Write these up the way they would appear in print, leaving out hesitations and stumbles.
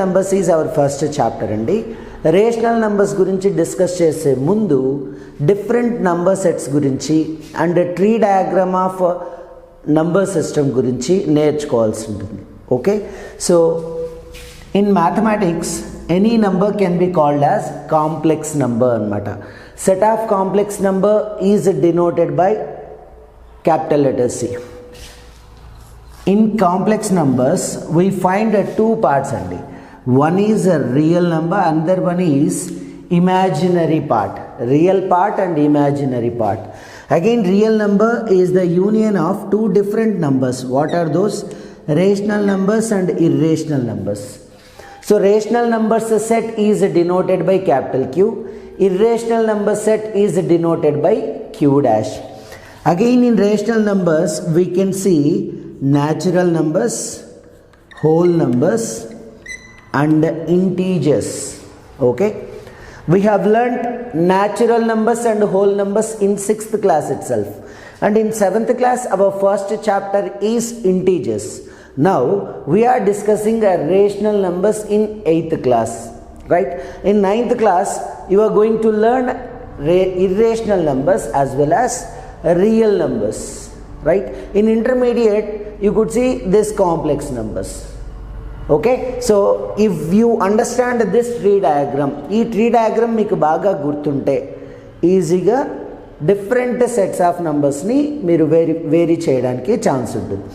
numbers is our first chapter అండి. Rational numbers గురించి discuss చేసే ముందు డిఫరెంట్ నంబర్ సెట్స్ గురించి and tree diagram of number system గురించి నేర్చుకోవాల్సి ఉంటుంది. Okay, so in mathematics any number can be called as complex number అనమాట. Set of complex number is denoted by capital letter C. In complex numbers we find two parts only. One is a real number, another one is imaginary part. Real part and imaginary part. Again, real number is the union of two different numbers. What are those? Rational numbers and irrational numbers. So rational numbers set is denoted by capital Q. Irrational number set is denoted by Q dash. Again, in rational numbers we can see natural numbers, whole numbers and integers. Okay, we have learnt natural numbers and whole numbers in 6th class itself, and in 7th class our first chapter is integers. Now we are discussing rational numbers in 8th class, right? In 9th class you are going to learn irrational numbers as well as real numbers, right? In intermediate you could see this complex numbers. Okay, so if you understand this tree diagram, ee tree diagram meeku baga gurtunte easyga different sets of numbers ni meeru vary cheyadaniki chance untundi.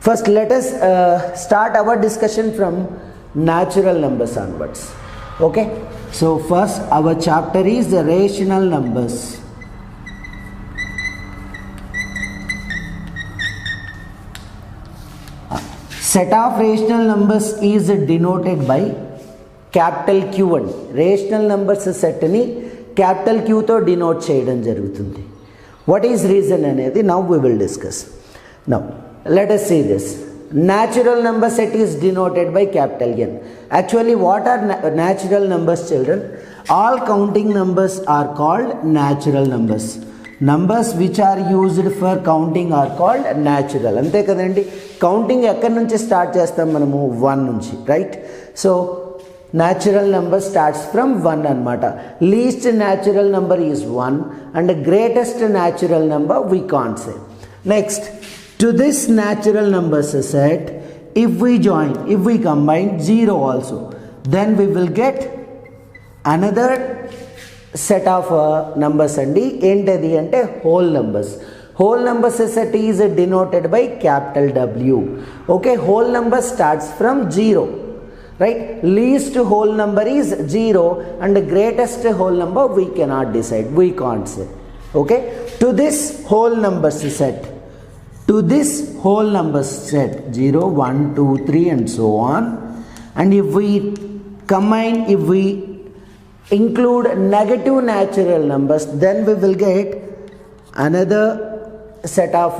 First let us start our discussion from natural numbers onwards. Okay, so first our chapter is the rational numbers. Set of rational numbers is denoted by capital Q1. Rational numbers set ni capital Q తో denote చేయడం జరుగుతుంది. What is reason అనేది now we will discuss. Now let us see this. Natural number set is denoted by capital N. Actually what are natural numbers, children? All counting numbers are called natural numbers. Numbers which are used for counting are called natural. అంతే కదండి, counting ఎక్కడి నుంచి start చేస్తాం మనము? 1 నుంచి, right? So natural number starts from 1 అనమాట. Least natural number is 1 and greatest natural number we can't say. Next, to this natural numbers set if we combine 0 also, then we will get another set of numbers andi. Entadi ante whole numbers. Whole numbers set is denoted by capital W. Okay, whole number starts from 0, right? Least whole number is 0 and the greatest whole number we cannot decide, we can't say. Okay, to this whole numbers set, 0, 1, 2, 3 and so on, and if we combine, if we include negative natural numbers, then we will get another set of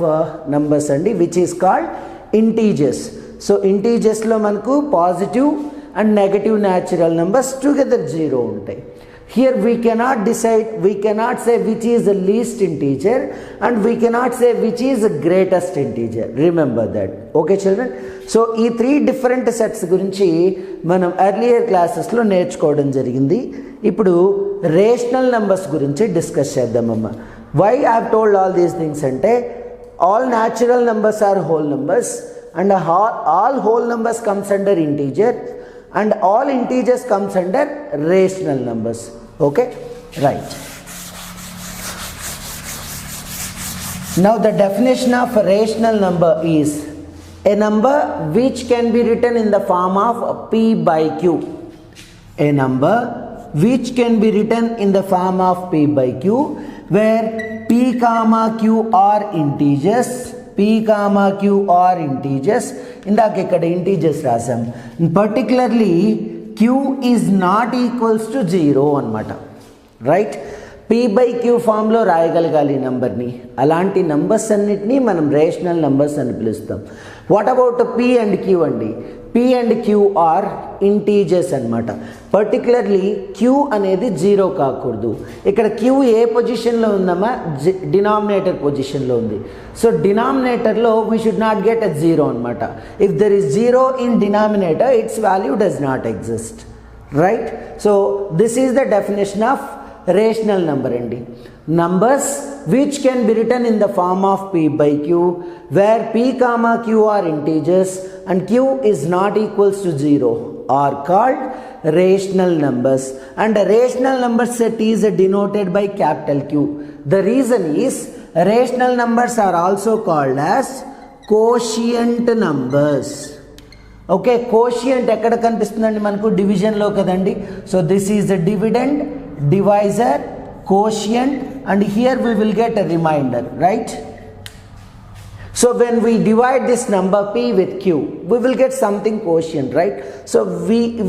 numbers andi, which is called integers. So integers lo manaku positive and negative natural numbers together 0 untai. Here we cannot decide, we cannot say which is the least integer and we cannot say which is the greatest integer. Remember that. Okay children, so ee 3 different sets gurinchi manam earlier classes lo నేర్చుకోవడం జరిగింది. ఇప్పుడు rational numbers గురించి discuss చేద్దామమ్మా. Why I have told all these things అంటే all natural numbers are whole numbers and all whole numbers comes under integer and all integers comes under rational numbers. Okay, right. Now the definition of a rational number is a number which can be written in the form of P by Q. A number which can be written in the form of P by Q where P comma Q are integers. P comma Q are integers. ఇందాక ఇక్కడ integers రాసాం. Particularly Q is not equals to 0 అనమాట, right? P by Q ఫామ్లో రాయగలగాలి ఈ నెంబర్ని. అలాంటి numbers అన్నిటినీ మనం రేషనల్ నంబర్స్ అని పిలుస్తాం. What about P and Q అండి? p and q are integers అన్నమాట. పర్టికులర్లీ q అనేది 0 కాకూడదు. ఇక్కడ q ఏ పొజిషన్లో ఉందమ్మా? డినామినేటర్ పొజిషన్లో ఉంది. సో డినామినేటర్లో we should not get a 0 అనమాట. If there is 0 in denominator its value does not exist, right? So this is the definition of rational number అండి. Numbers which can be written in the form of p by q, where p comma q are integers and q is not equals to 0 are called rational numbers, and a rational number set is denoted by capital Q. The reason is rational numbers are also called as quotient numbers. Okay, quotient ఎక్కడ కనిపిస్తుందండి మనకు? డివిజన్లో కదండి. So this is the dividend, divisor, quotient, and here we will get a remainder, right? So when we divide this number p with q, we will get something quotient, right? So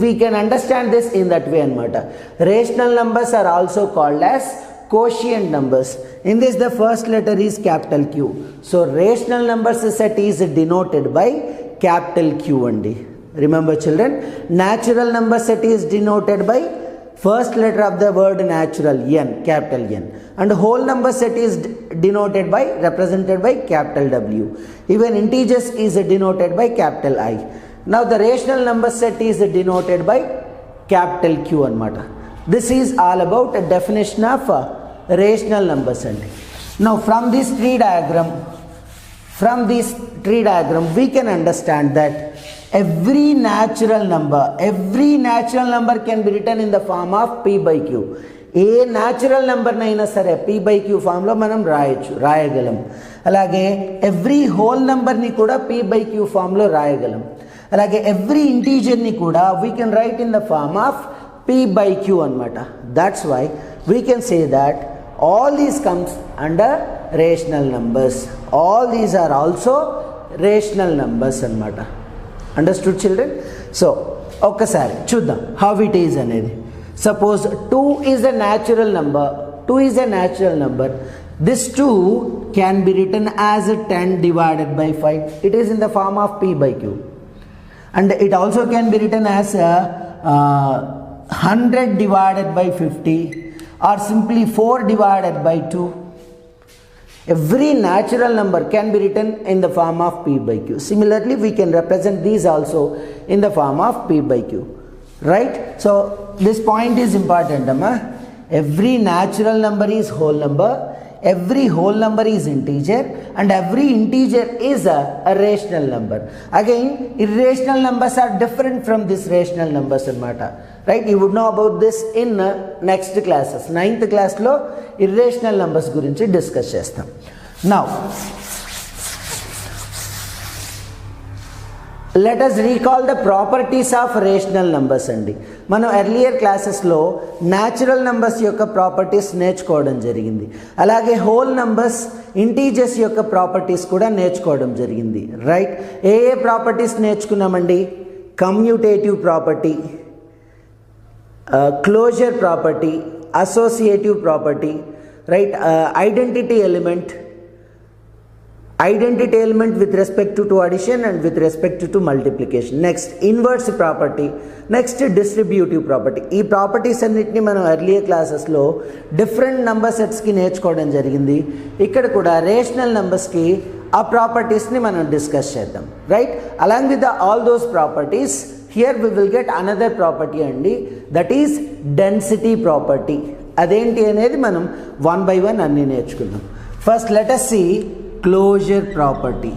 we can understand this in that way anamata. Rational numbers are also called as quotient numbers. In this the first letter is capital Q. So rational numbers set is denoted by capital Q andi. Remember children, natural number set is denoted by first letter of the word natural, n, capital N, and whole number set is denoted by, represented by capital W. Even integers is denoted by capital I. Now the rational number set is denoted by capital Q anamata. This is all about a definition of rational numbers andi. Now from this tree diagram we can understand that every natural number can be written in the form of p by q. ఏ natural నెంబర్నైనా సరే p by q ఫామ్లో మనం రాయగలం. అలాగే every whole నెంబర్ని కూడా p by q ఫామ్లో రాయగలం. అలాగే ఎవ్రీ ఇంటీజర్ని కూడా we can write in the form of p by q అనమాట. That's why we can say that all these comes under rational numbers. All these are also rational numbers anamata. Understood children? So ఒక్కసారి చూద్దాం how it is అనేది. Suppose 2 is a natural number. This 2 can be written as 10 divided by 5. It is in the form of p by q. And it also can be written as 100 divided by 50, or simply 4 divided by 2. Every natural number can be written in the form of p by q. Similarly, we can represent these also in the form of p by q, right? So this point is important, amma. Every natural number is whole number, every whole number is integer, and every integer is a rational number. Again, irrational numbers are different from this rational numbers anamata, right? You would know about this in next classes. 9th class lo irrational numbers gurinchi discuss chestam. Now let us recall the properties of rational numbers andi. మనం earlier క్లాసెస్లో natural numbers యొక్క properties నేర్చుకోవడం జరిగింది. అలాగే whole numbers, integers యొక్క properties కూడా నేర్చుకోవడం జరిగింది, రైట్? ఏ ప్రాపర్టీస్ నేర్చుకున్నామండి? Commutative property, closure property, associative property, right? Identity element with respect to addition and with respect to multiplication. Next, inverse property. Next, distributive property. ఈ ప్రాపర్టీస్ అన్నిటిని మనం earlier క్లాసెస్లో డిఫరెంట్ నంబర్ సెట్స్కి నేర్చుకోవడం జరిగింది. ఇక్కడ కూడా రేషనల్ నెంబర్స్కి ఆ ప్రాపర్టీస్ని మనం డిస్కస్ చేద్దాం, right? Along with all those properties here we will get another property అండి, దట్ ఈస్ డెన్సిటీ ప్రాపర్టీ. అదేంటి అనేది మనం 1 by 1 అన్నీ నేర్చుకుందాం. First let us see closure property.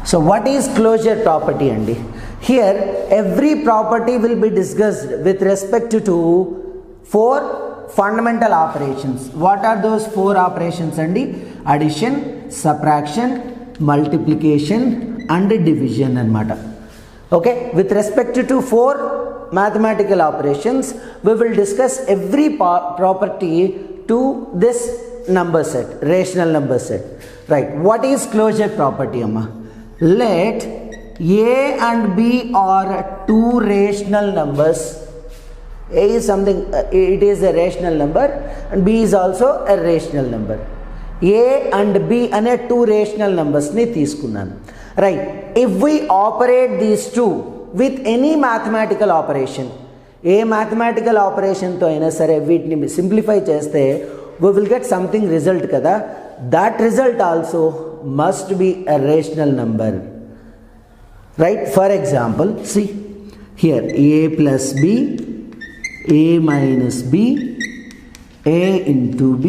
So what is closure property andi? Here every property will be discussed with respect to 4 fundamental operations. What are those 4 operations andi? Addition, subtraction, multiplication and division anamata. Okay, with respect to 4 mathematical operations, we will discuss every property to this number set, rational number set, right? What is closure property, amma? Let a and b are 2 rational numbers. A is something, it is a rational number, and b is also a rational number. A and B అనే two rational నెంబర్స్ని తీసుకున్నాను. Right, if we operate these two with any mathematical operation, ఏ mathematical ఆపరేషన్తో అయినా సరే వీటిని simplify చేస్తే we will get something result kada. That result also must be a rational number. Right, for example, see here, a plus b, a minus b, a into b,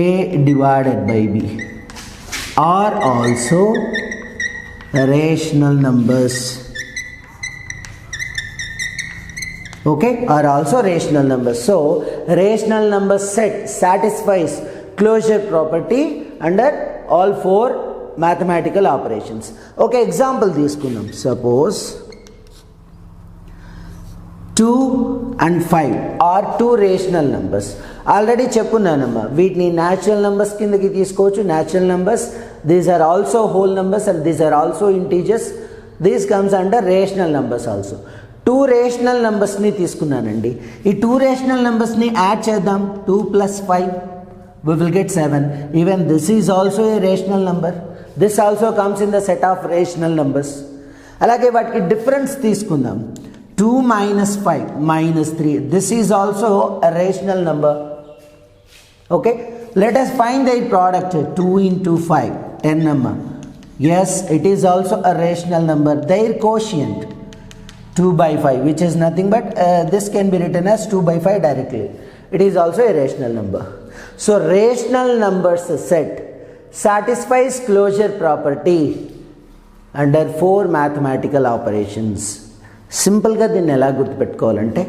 a divided by b are also rational numbers. Okay, are also rational numbers. So rational number set satisfies closure property under all four mathematical operations. Okay, example తీసుకుందాం. Suppose 2 and 5 are two rational numbers. Already చెప్పున్నానమ్మా, వీటిని natural numbers కిందకి తీసుకోవచ్చు. Natural numbers, these are also whole numbers and these are also integers. These comes under rational numbers also. Two rational నెంబర్స్ని తీసుకున్నానండి. ఈ two rational నెంబర్స్ని add చేద్దాం. 2 plus 5 we will get 7. Even this is also a rational number. This also comes in the set of rational numbers. అలాగే వాటికి difference తీసుకుందాం. 2 minus 5 minus 3, this is also a rational number. Okay, let us find the product. 2 into 5, 10 number. Yes, it is also a rational number. Their quotient 2 by 5, which is nothing but this can be written as 2 by 5 directly. It is also a rational number. So rational numbers set satisfies closure property under four mathematical operations. సింపుల్గా దీన్ని ఎలా గుర్తుపెట్టుకోవాలంటే,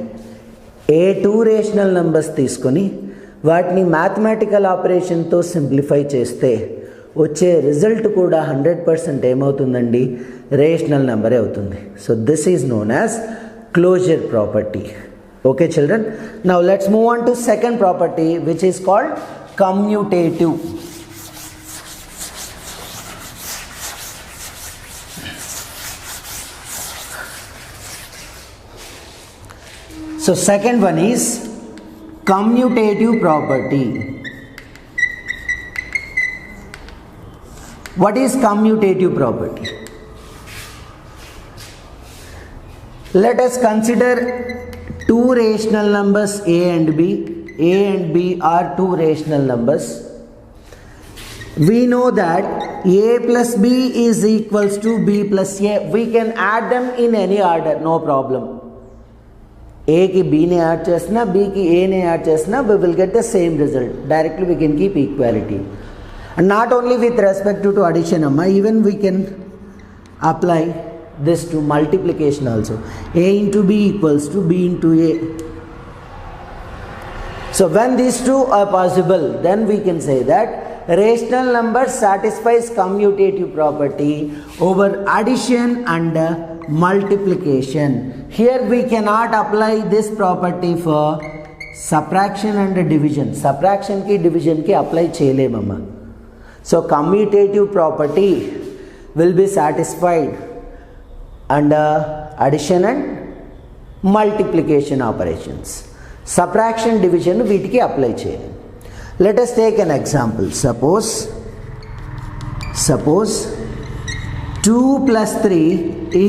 ఏ two rational numbers తీసుకొని వాటిని mathematical ఆపరేషన్తో simplify చేస్తే వచ్చే result కూడా 100% ఏమవుతుందండి, rational నెంబరే అవుతుంది. So this is known as closure property. Okay children, now let's move on to second property which is called commutative. So second one is commutative property. What is commutative property? Let us consider two rational numbers a and b. A and b are two rational numbers. We know that a plus b is equals to b plus a. We can add them in any order, no problem. A की B ने add చేసినా, B की A ने add చేసినా, we will get the same result. Directly we can keep equality. And not only with respect to addition, even we can apply this to multiplication also. A into B equals to B into A. So when these two are possible, then we can say that rational number satisfies commutative property over addition and multiplication. Here we cannot apply this property for subtraction and division. Subtraction ki division ki apply cheyalemamma. So commutative property will be satisfied under addition and multiplication operations. Subtraction division వీటికి apply చేయాలి. Let us take an example. Suppose 2 plus 3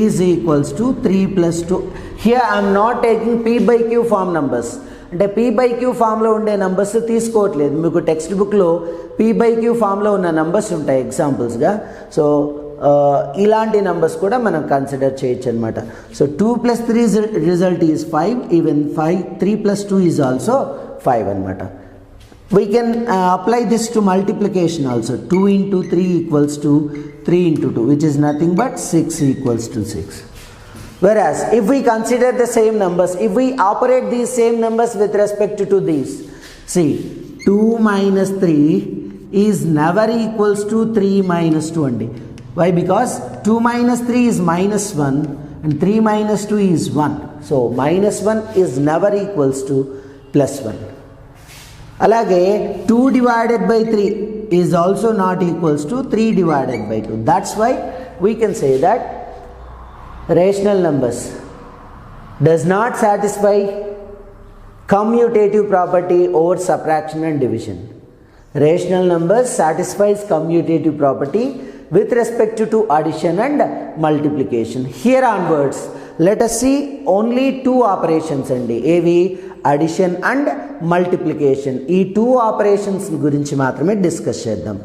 is equals to 3 plus 2. Here I am not taking p by q form numbers. అంటే p by q ఫామ్లో ఉండే numbers తీసుకోవట్లేదు. మీకు text బుక్లో p by q ఫామ్లో ఉన్న నంబర్స్ ఉంటాయి ఎగ్జాంపుల్స్గా. సో ఇలాంటి నంబర్స్ కూడా మనం కన్సిడర్ చేయొచ్చు అనమాట. So 2 plus 3 result is 5. Even 3 plus 2 is also 5 అనమాట. We can apply this to multiplication also. 2 into 3 equals to 3 into 2, which is nothing but 6 equals to 6. Whereas if we consider the same numbers, if we operate these same numbers with respect to these, see 2 minus 3 is never equals to 3 minus 2 only. Why? Because 2 minus 3 is minus 1 and 3 minus 2 is 1. So minus 1 is never equals to plus 1. అలాగే 2 divided by 3 is also not equals to 3 divided by 2. That's why we can say that rational numbers does not satisfy commutative property over subtraction and division. Rational numbers satisfies commutative property with respect to addition and multiplication. Here onwards, let us see only two operations అండి, ఏవి addition and multiplication. ఈ two operations గురించి మాత్రమే discuss చేద్దాం.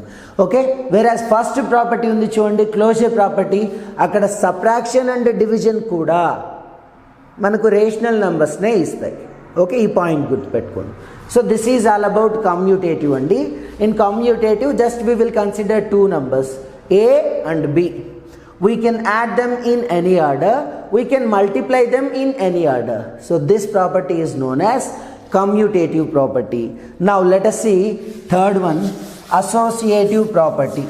Okay, వేరాజ్ first property ఉంది చూడండి, closure property. అక్కడ subtraction and division కూడా మనకు రేషనల్ నెంబర్స్నే ఇస్తాయి. ఓకే, ఈ పాయింట్ గుర్తుపెట్టుకోండి. So this is all about commutative అండి. In commutative just we will consider two numbers A and B. We can add them in any order. We can multiply them in any order. So this property is known as commutative property. Now let us see third one, associative property.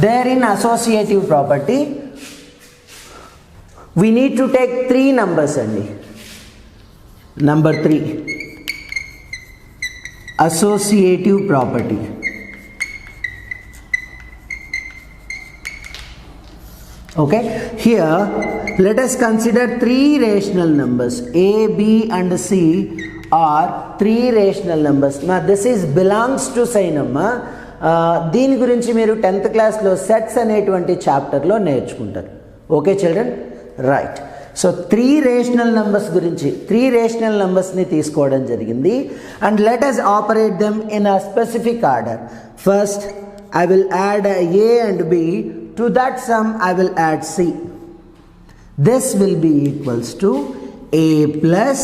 There in associative property, we need to take three numbers only. Number 3, associative property. Okay, here let us consider three rational numbers. A, B and C are three rational numbers. Now this is belongs to sign amma. దీని గురించి మీరు 10th క్లాస్లో sets అనేటువంటి చాప్టర్లో నేర్చుకుంటారు. Okay children, right. So three rational numbers గురించి, three rational నెంబర్స్ని తీసుకోవడం జరిగింది. And let us operate them in a specific order. First I will add A and B. To that sum I will add C. This will be equals to A plus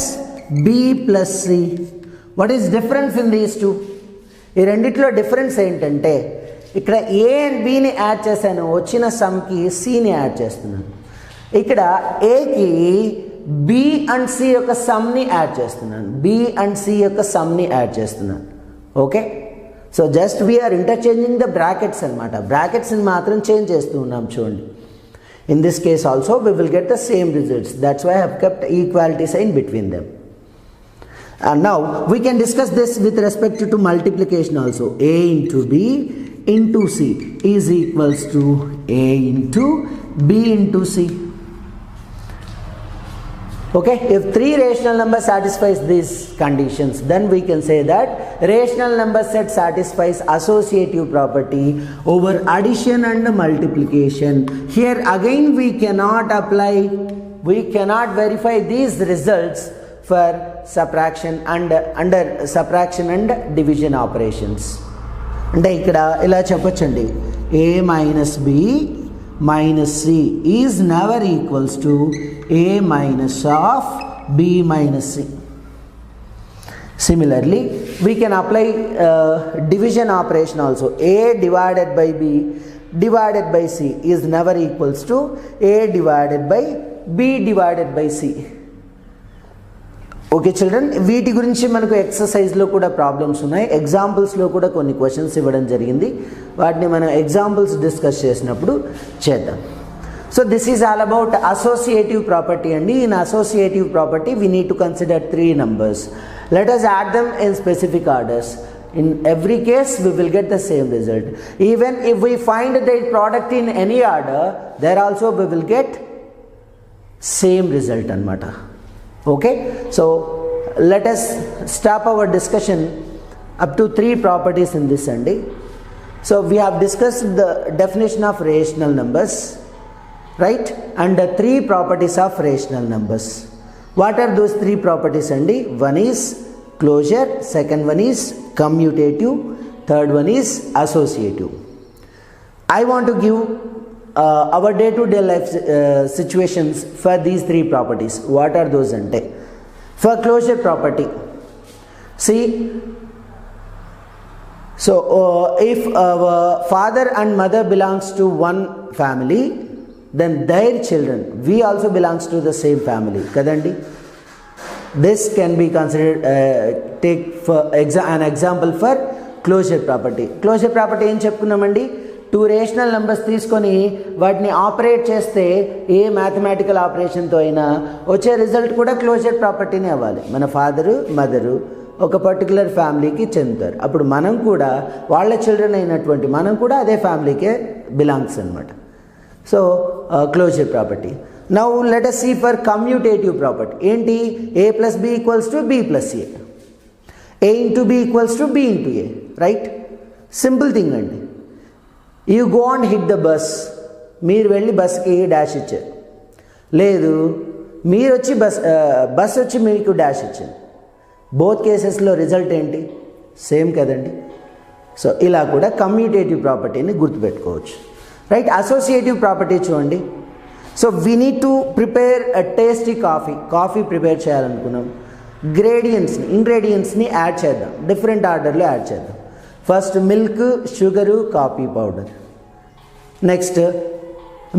B plus C. What is difference in these two? ఈ రెండిట్లో difference ఏంటంటే, ఇక్కడ A and Bని add చేశాను, వచ్చిన సమ్కి Cని add చేస్తున్నాను. ఇక్కడ Aకి B and C యొక్క సమ్ని యాడ్ చేస్తున్నాను, B అండ్ C యొక్క సమ్ని యాడ్ చేస్తున్నాను. Okay, so just we are interchanging the brackets అనమాట. బ్రాకెట్స్ని మాత్రం చేంజ్ చేస్తూ ఉన్నాం చూడండి. In this case also we will get the same results. That's why I have kept equality sign between them. And now we can discuss this with respect to multiplication also. A into B into C is equals to A into B into C. Okay, if three rational numbers satisfies these conditions, then we can say that rational number set satisfies associative property over addition and multiplication. Here again we cannot apply, we cannot verify these results for subtraction and under subtraction and division operations. అంటే ఇక్కడ ఇలా చెప్పొచ్చండి, A minus B minus C is never equals to A minus of B minus C. Similarly, we can apply division operation also. A divided by B divided by C is never equals to A divided by B divided by C. Okay children, వీటి గురించి మనకు ఎక్సర్సైజ్లో కూడా problems ఉన్నాయి, ఎగ్జాంపుల్స్లో కూడా కొన్ని questions ఇవ్వడం జరిగింది. వాటిని మనం ఎగ్జాంపుల్స్ డిస్కస్ చేసినప్పుడు చేద్దాం. So this is all about associative property అండి. In associative property we need to consider three numbers. Let us add them in specific orders. In every case we will get the same result. Even if we find the product in any order, there also we will get same result anamata. Okay, so let us stop our discussion up to three properties in this Sunday. So we have discussed the definition of rational numbers, right, and the three properties of rational numbers. What are those three properties Sunday? One is closure, second one is commutative, third one is associative. I want to give our day-to-day life situations for these three properties. What are those ante? For closure property, see, so if father and mother belongs to one family, then their children, we also belongs to the same family kadandi. This can be considered, take for an example for closure property. Closure property em cheptunnamandi, two rational numbers తీసుకొని వాటిని operate చేస్తే ఏ mathematical ఆపరేషన్తో అయినా వచ్చే result కూడా closure ప్రాపర్టీనే అవ్వాలి. మన father mother ఒక పర్టికులర్ ఫ్యామిలీకి చెందుతారు, అప్పుడు మనం కూడా వాళ్ళ చిల్డ్రన్ అయినటువంటి మనం కూడా అదే ఫ్యామిలీకే బిలాంగ్స్ అనమాట. So closure property. Now let us see for commutative property. ఏంటి? A plus B equals to B plus A. A into B equals to B into A, right? Simple thing అండి. You go and hit the bus, మీరు వెళ్ళి బస్కి dash ఇచ్చారు. లేదు, మీరు వచ్చి bus వచ్చి మీకు డాష్ ఇచ్చింది. బోత్ కేసెస్లో రిజల్ట్ ఏంటి? సేమ్ కదండి. సో ఇలా కూడా కమ్యూటేటివ్ ప్రాపర్టీని గుర్తుపెట్టుకోవచ్చు, రైట్? అసోసియేటివ్ ప్రాపర్టీ చూడండి. So we need to prepare a tasty coffee prepare చేయాలనుకున్నాం. ఇంగ్రీడియంట్స్ని యాడ్ చేద్దాం, డిఫరెంట్ ఆర్డర్లో యాడ్ చేద్దాం. First milk, sugar, coffee powder. Next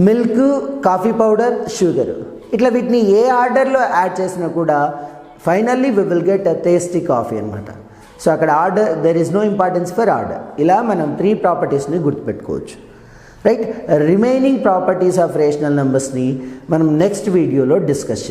milk, coffee powder, sugar. ఇట్లా వీటిని ఏ ఆర్డర్లో యాడ్ చేసినా కూడా finally we will get a tasty coffee అనమాట. సో అక్కడ order, there is no importance for order. ఇలా మనం 3 ప్రాపర్టీస్ని గుర్తుపెట్టుకోవచ్చు, right? Remaining properties of rational నెంబర్స్ని మనం నెక్స్ట్ వీడియోలో డిస్కస్ చేద్దాం.